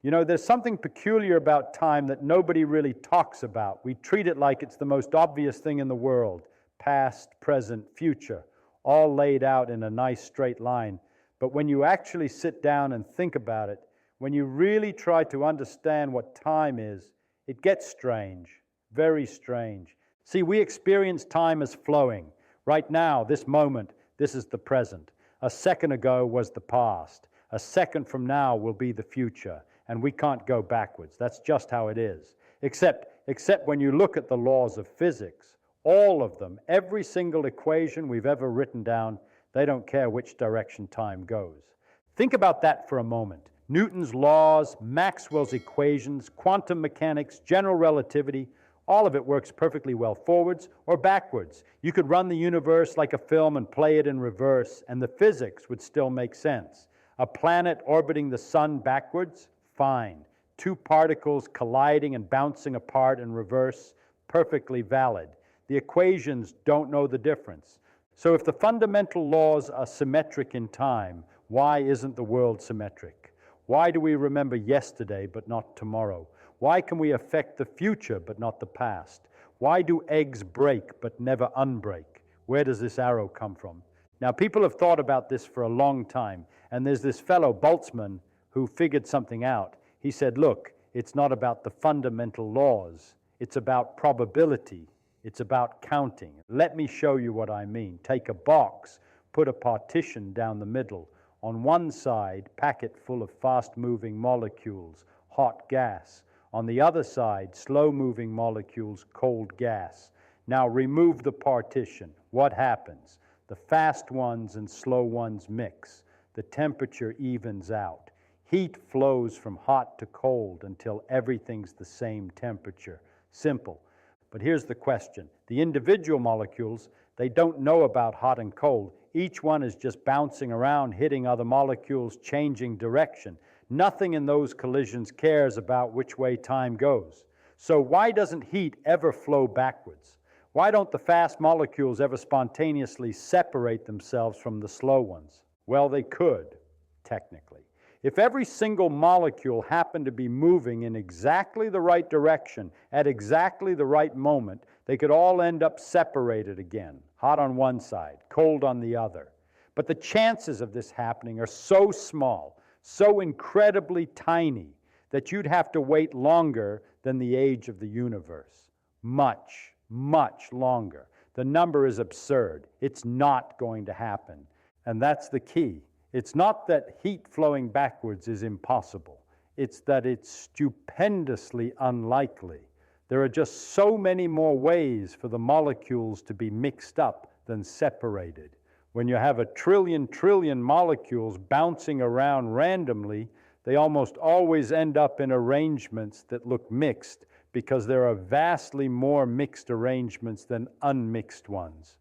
You know, there's something peculiar about time that nobody really talks about. We treat it like it's the most obvious thing in the world. Past, present, future, all laid out in a nice straight line. But when you actually sit down and think about it, when you really try to understand what time is, it gets strange, very strange. See, we experience time as flowing. Right now, this moment, this is the present. A second ago was the past. A second from now will be the future. And we can't go backwards. That's just how it is. Except when you look at the laws of physics, all of them, every single equation we've ever written down, they don't care which direction time goes. Think about that for a moment. Newton's laws, Maxwell's equations, quantum mechanics, general relativity, all of it works perfectly well forwards or backwards. You could run the universe like a film and play it in reverse, and the physics would still make sense. A planet orbiting the sun backwards? Fine. Two particles colliding and bouncing apart in reverse? Perfectly valid. The equations don't know the difference. So if the fundamental laws are symmetric in time, why isn't the world symmetric? Why do we remember yesterday but not tomorrow? Why can we affect the future but not the past? Why do eggs break but never unbreak? Where does this arrow come from? Now, people have thought about this for a long time, and there's this fellow Boltzmann who figured something out. He said, look, it's not about the fundamental laws. It's about probability. It's about counting. Let me show you what I mean. Take a box, put a partition down the middle. On one side, pack it full of fast-moving molecules, hot gas. On the other side, slow-moving molecules, cold gas. Now remove the partition. What happens? The fast ones and slow ones mix. The temperature evens out. Heat flows from hot to cold until everything's the same temperature. Simple. But here's the question. The individual molecules, they don't know about hot and cold. Each one is just bouncing around, hitting other molecules, changing direction. Nothing in those collisions cares about which way time goes. So why doesn't heat ever flow backwards? Why don't the fast molecules ever spontaneously separate themselves from the slow ones? Well, they could, technically. If every single molecule happened to be moving in exactly the right direction at exactly the right moment, they could all end up separated again, hot on one side, cold on the other. But the chances of this happening are so small, so incredibly tiny, that you'd have to wait longer than the age of the universe. Much, much longer. The number is absurd. It's not going to happen. And that's the key. It's not that heat flowing backwards is impossible. It's that it's stupendously unlikely. There are just so many more ways for the molecules to be mixed up than separated. When you have a trillion molecules bouncing around randomly, they almost always end up in arrangements that look mixed because there are vastly more mixed arrangements than unmixed ones.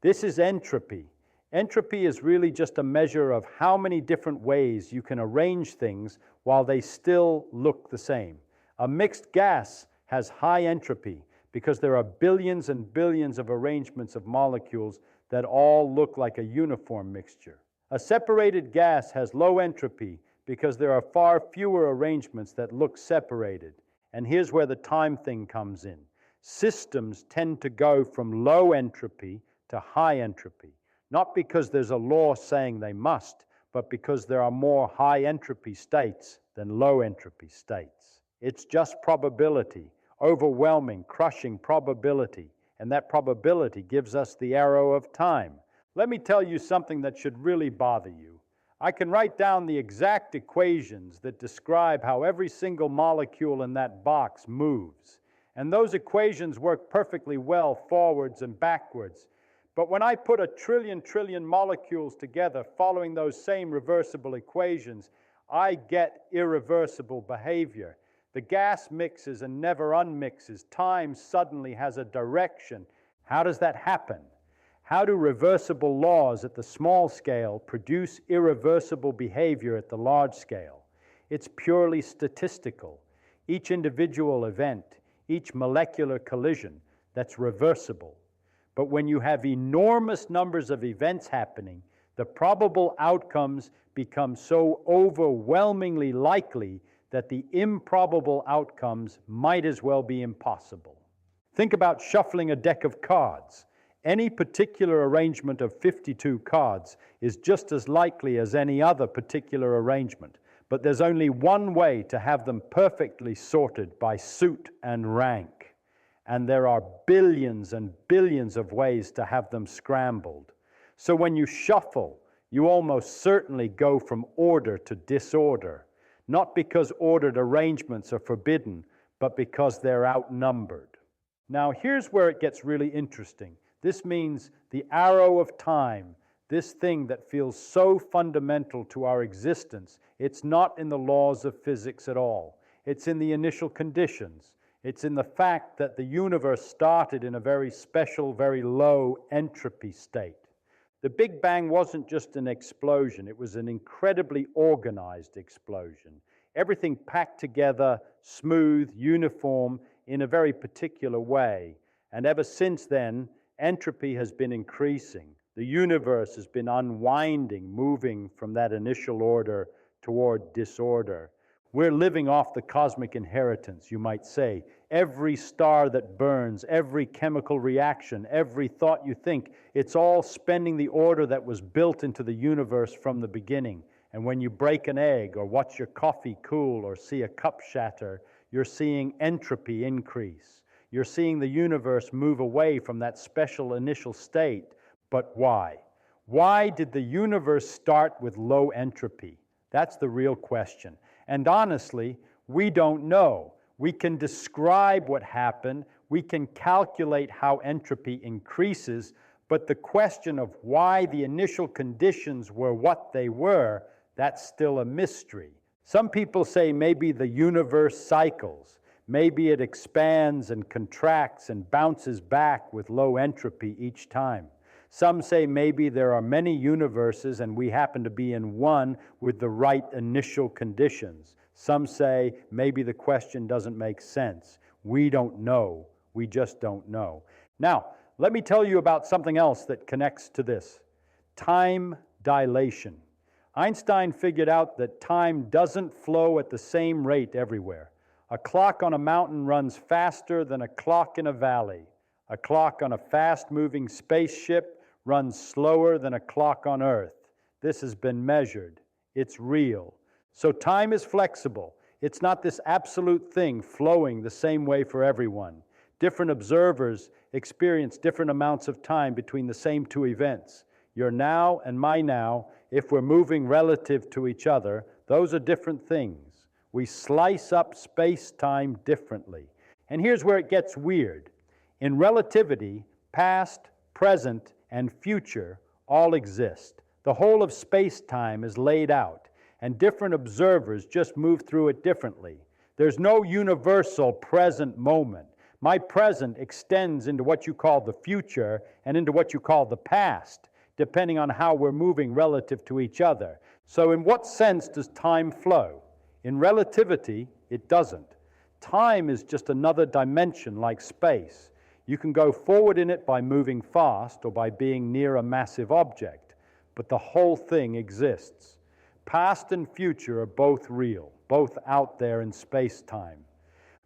This is entropy. Entropy is really just a measure of how many different ways you can arrange things while they still look the same. A mixed gas has high entropy because there are billions and billions of arrangements of molecules that all look like a uniform mixture. A separated gas has low entropy because there are far fewer arrangements that look separated. And here's where the time thing comes in. Systems tend to go from low entropy to high entropy. Not because there's a law saying they must, but because there are more high entropy states than low entropy states. It's just probability, overwhelming, crushing probability, and that probability gives us the arrow of time. Let me tell you something that should really bother you. I can write down the exact equations that describe how every single molecule in that box moves, and those equations work perfectly well forwards and backwards. But when I put a trillion molecules together following those same reversible equations, I get irreversible behavior. The gas mixes and never unmixes. Time suddenly has a direction. How does that happen? How do reversible laws at the small scale produce irreversible behavior at the large scale? It's purely statistical. Each individual event, each molecular collision, that's reversible. But when you have enormous numbers of events happening, the probable outcomes become so overwhelmingly likely that the improbable outcomes might as well be impossible. Think about shuffling a deck of cards. Any particular arrangement of 52 cards is just as likely as any other particular arrangement, but there's only one way to have them perfectly sorted by suit and rank, and there are billions and billions of ways to have them scrambled. So when you shuffle, you almost certainly go from order to disorder, not because ordered arrangements are forbidden, but because they're outnumbered. Now here's where it gets really interesting. This means the arrow of time, this thing that feels so fundamental to our existence, it's not in the laws of physics at all. It's in the initial conditions. It's in the fact that the universe started in a very special, very low entropy state. The Big Bang wasn't just an explosion, it was an incredibly organized explosion. Everything packed together, smooth, uniform, in a very particular way. And ever since then, entropy has been increasing. The universe has been unwinding, moving from that initial order toward disorder. We're living off the cosmic inheritance, you might say. Every star that burns, every chemical reaction, every thought you think, it's all spending the order that was built into the universe from the beginning. And when you break an egg or watch your coffee cool or see a cup shatter, you're seeing entropy increase. You're seeing the universe move away from that special initial state. But why? Why did the universe start with low entropy? That's the real question. And honestly, we don't know. We can describe what happened. We can calculate how entropy increases. But the question of why the initial conditions were what they were, that's still a mystery. Some people say maybe the universe cycles. Maybe it expands and contracts and bounces back with low entropy each time. Some say maybe there are many universes and we happen to be in one with the right initial conditions. Some say maybe the question doesn't make sense. We don't know. We just don't know. Now, let me tell you about something else that connects to this. Time dilation. Einstein figured out that time doesn't flow at the same rate everywhere. A clock on a mountain runs faster than a clock in a valley. A clock on a fast-moving spaceship runs slower than a clock on Earth. This has been measured. It's real. So time is flexible. It's not this absolute thing flowing the same way for everyone. Different observers experience different amounts of time between the same two events. Your now and my now, if we're moving relative to each other, those are different things. We slice up space-time differently. And here's where it gets weird. In relativity, past, present, and future all exist. The whole of space-time is laid out, and different observers just move through it differently. There's no universal present moment. My present extends into what you call the future and into what you call the past, depending on how we're moving relative to each other. So in what sense does time flow? In relativity, it doesn't. Time is just another dimension like space. You can go forward in it by moving fast or by being near a massive object, but the whole thing exists. Past and future are both real, both out there in space-time.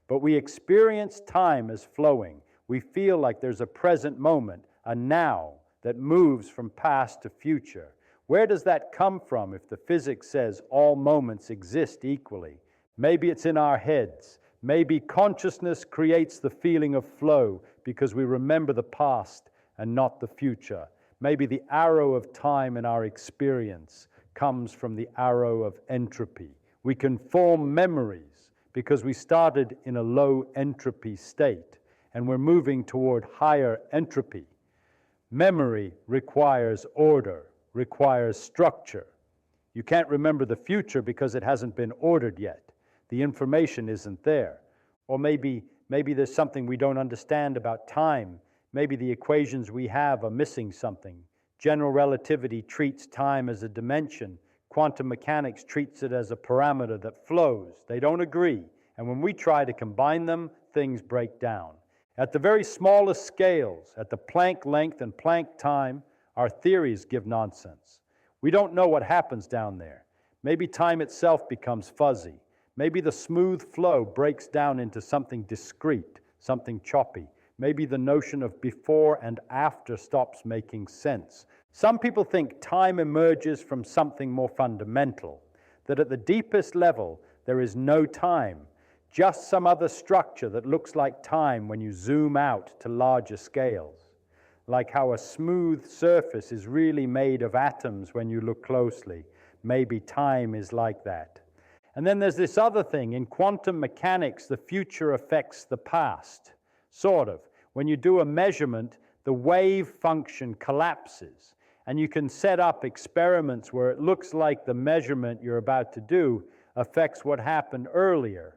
But we experience time as flowing. We feel like there's a present moment, a now, that moves from past to future. Where does that come from if the physics says all moments exist equally? Maybe it's in our heads. Maybe consciousness creates the feeling of flow because we remember the past and not the future. Maybe the arrow of time in our experience comes from the arrow of entropy. We can form memories because we started in a low entropy state and we're moving toward higher entropy. Memory requires order, requires structure. You can't remember the future because it hasn't been ordered yet. The information isn't there. Or maybe there's something we don't understand about time. Maybe the equations we have are missing something. General relativity treats time as a dimension. Quantum mechanics treats it as a parameter that flows. They don't agree. And when we try to combine them, things break down. At the very smallest scales, at the Planck length and Planck time, our theories give nonsense. We don't know what happens down there. Maybe time itself becomes fuzzy. Maybe the smooth flow breaks down into something discrete, something choppy. Maybe the notion of before and after stops making sense. Some people think time emerges from something more fundamental, that at the deepest level there is no time, just some other structure that looks like time when you zoom out to larger scales. Like how a smooth surface is really made of atoms when you look closely. Maybe time is like that. And then there's this other thing. In quantum mechanics, the future affects the past. Sort of. When you do a measurement, the wave function collapses. And you can set up experiments where it looks like the measurement you're about to do affects what happened earlier.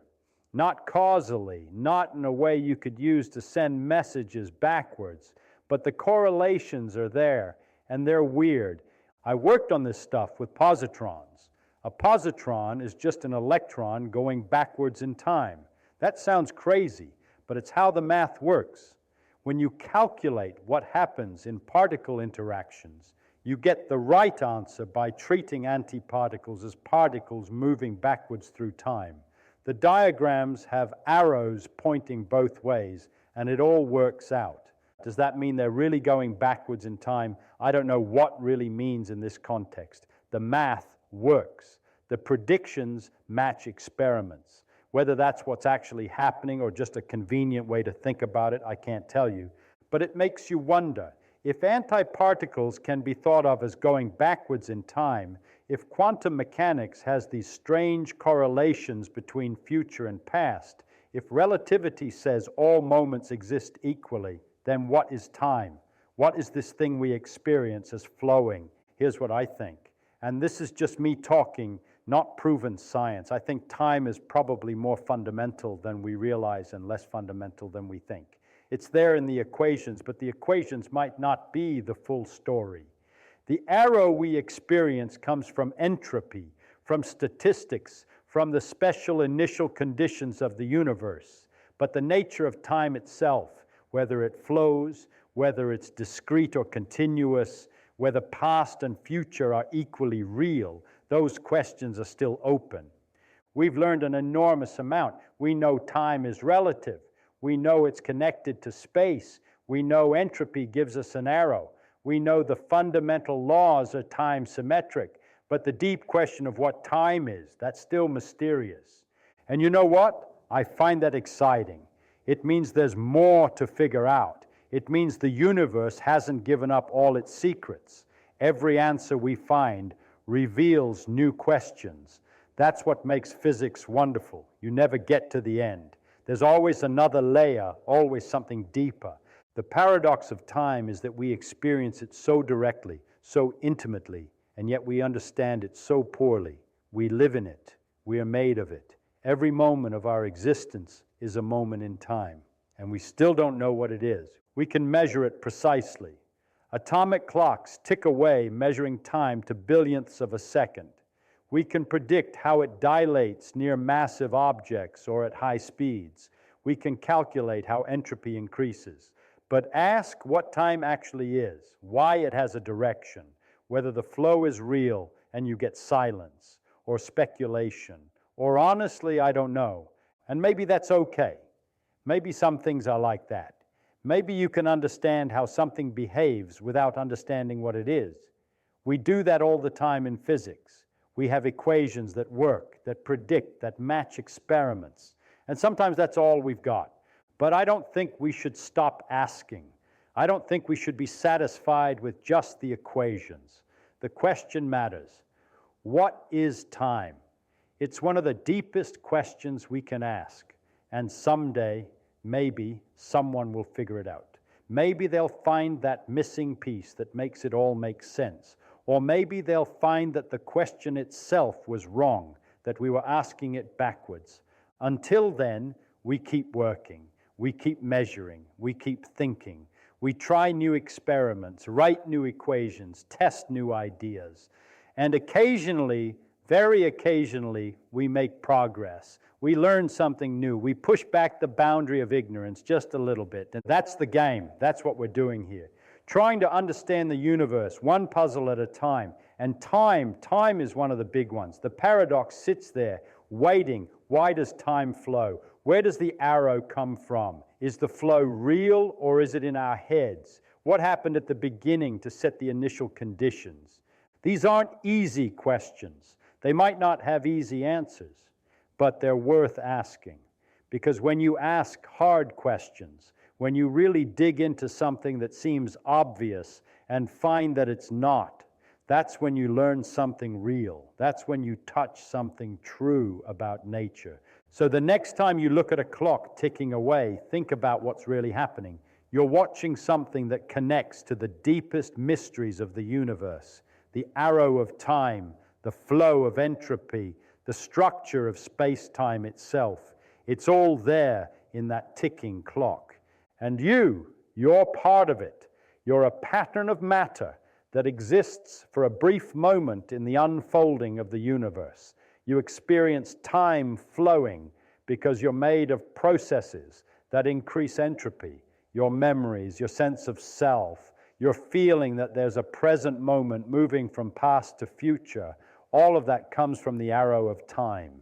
Not causally, not in a way you could use to send messages backwards. But the correlations are there, and they're weird. I worked on this stuff with positrons. A positron is just an electron going backwards in time. That sounds crazy, but it's how the math works. When you calculate what happens in particle interactions, you get the right answer by treating antiparticles as particles moving backwards through time. The diagrams have arrows pointing both ways, and it all works out. Does that mean they're really going backwards in time? I don't know what really means in this context. The math works. The predictions match experiments. Whether that's what's actually happening or just a convenient way to think about it, I can't tell you. But it makes you wonder, if antiparticles can be thought of as going backwards in time, if quantum mechanics has these strange correlations between future and past, if relativity says all moments exist equally, then what is time? What is this thing we experience as flowing? Here's what I think. And this is just me talking, not proven science. I think time is probably more fundamental than we realize and less fundamental than we think. It's there in the equations, but the equations might not be the full story. The arrow we experience comes from entropy, from statistics, from the special initial conditions of the universe. But the nature of time itself, whether it flows, whether it's discrete or continuous, whether past and future are equally real, those questions are still open. We've learned an enormous amount. We know time is relative. We know it's connected to space. We know entropy gives us an arrow. We know the fundamental laws are time symmetric. But the deep question of what time is, that's still mysterious. And you know what? I find that exciting. It means there's more to figure out. It means the universe hasn't given up all its secrets. Every answer we find reveals new questions. That's what makes physics wonderful. You never get to the end. There's always another layer, always something deeper. The paradox of time is that we experience it so directly, so intimately, and yet we understand it so poorly. We live in it. We are made of it. Every moment of our existence is a moment in time, and we still don't know what it is. We can measure it precisely. Atomic clocks tick away, measuring time to billionths of a second. We can predict how it dilates near massive objects or at high speeds. We can calculate how entropy increases. But ask what time actually is, why it has a direction, whether the flow is real and you get silence, or speculation, or honestly, I don't know. And maybe that's okay. Maybe some things are like that. Maybe you can understand how something behaves without understanding what it is. We do that all the time in physics. We have equations that work, that predict, that match experiments. And sometimes that's all we've got. But I don't think we should stop asking. I don't think we should be satisfied with just the equations. The question matters. What is time? It's one of the deepest questions we can ask. And someday, maybe, someone will figure it out. Maybe they'll find that missing piece that makes it all make sense. Or maybe they'll find that the question itself was wrong, that we were asking it backwards. Until then, we keep working, we keep measuring, we keep thinking. We try new experiments, write new equations, test new ideas. And occasionally, very occasionally, we make progress. We learn something new. We push back the boundary of ignorance just a little bit. And that's the game. That's what we're doing here. Trying to understand the universe, one puzzle at a time. And time is one of the big ones. The paradox sits there, waiting. Why does time flow? Where does the arrow come from? Is the flow real or is it in our heads? What happened at the beginning to set the initial conditions? These aren't easy questions. They might not have easy answers, but they're worth asking. Because when you ask hard questions, when you really dig into something that seems obvious and find that it's not, that's when you learn something real. That's when you touch something true about nature. So the next time you look at a clock ticking away, think about what's really happening. You're watching something that connects to the deepest mysteries of the universe, the arrow of time, the flow of entropy, the structure of space-time itself. It's all there in that ticking clock. And you're part of it. You're a pattern of matter that exists for a brief moment in the unfolding of the universe. You experience time flowing because you're made of processes that increase entropy, your memories, your sense of self, your feeling that there's a present moment moving from past to future. All of that comes from the arrow of time.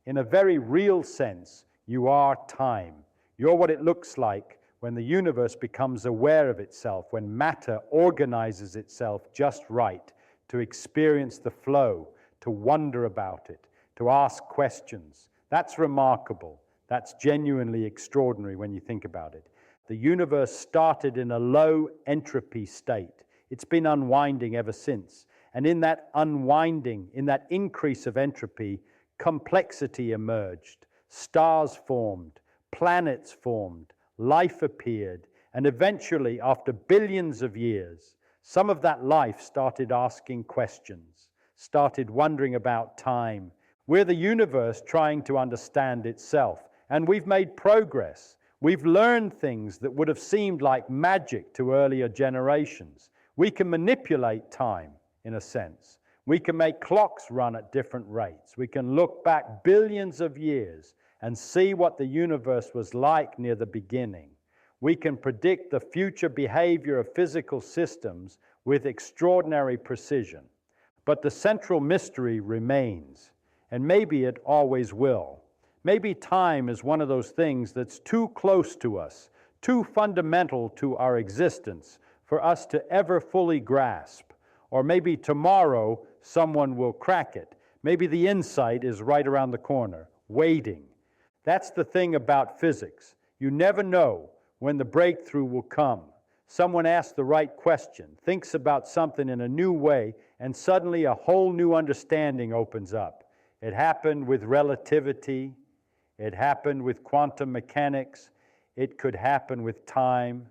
In a very real sense, you are time. You're what it looks like when the universe becomes aware of itself, when matter organizes itself just right to experience the flow, to wonder about it, to ask questions. That's remarkable. That's genuinely extraordinary when you think about it. The universe started in a low entropy state. It's been unwinding ever since. And in that unwinding, in that increase of entropy, complexity emerged. Stars formed, planets formed, life appeared, and eventually, after billions of years, some of that life started asking questions, started wondering about time. We're the universe trying to understand itself, and we've made progress. We've learned things that would have seemed like magic to earlier generations. We can manipulate time, in a sense. We can make clocks run at different rates. We can look back billions of years and see what the universe was like near the beginning. We can predict the future behavior of physical systems with extraordinary precision. But the central mystery remains, and maybe it always will. Maybe time is one of those things that's too close to us, too fundamental to our existence for us to ever fully grasp. Or maybe tomorrow someone will crack it. Maybe the insight is right around the corner, waiting. That's the thing about physics. You never know when the breakthrough will come. Someone asks the right question, thinks about something in a new way, and suddenly a whole new understanding opens up. It happened with relativity. It happened with quantum mechanics. It could happen with time.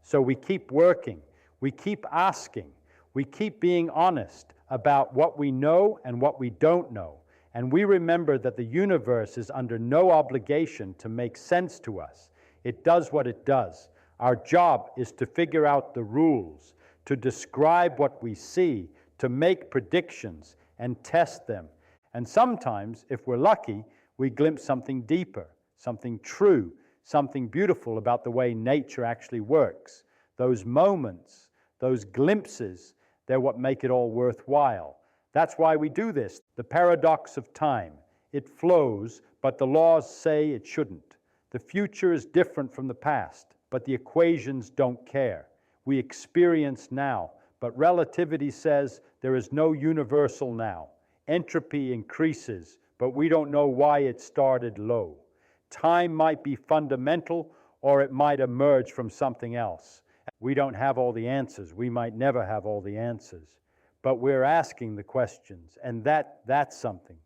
So we keep working. We keep asking. We keep being honest about what we know and what we don't know. And we remember that the universe is under no obligation to make sense to us. It does what it does. Our job is to figure out the rules, to describe what we see, to make predictions and test them. And sometimes, if we're lucky, we glimpse something deeper, something true, something beautiful about the way nature actually works. Those moments, those glimpses, they're what make it all worthwhile. That's why we do this. The paradox of time. It flows, but the laws say it shouldn't. The future is different from the past, but the equations don't care. We experience now, but relativity says there is no universal now. Entropy increases, but we don't know why it started low. Time might be fundamental, or it might emerge from something else. We don't have all the answers. We might never have all the answers. But we're asking the questions, and that's something.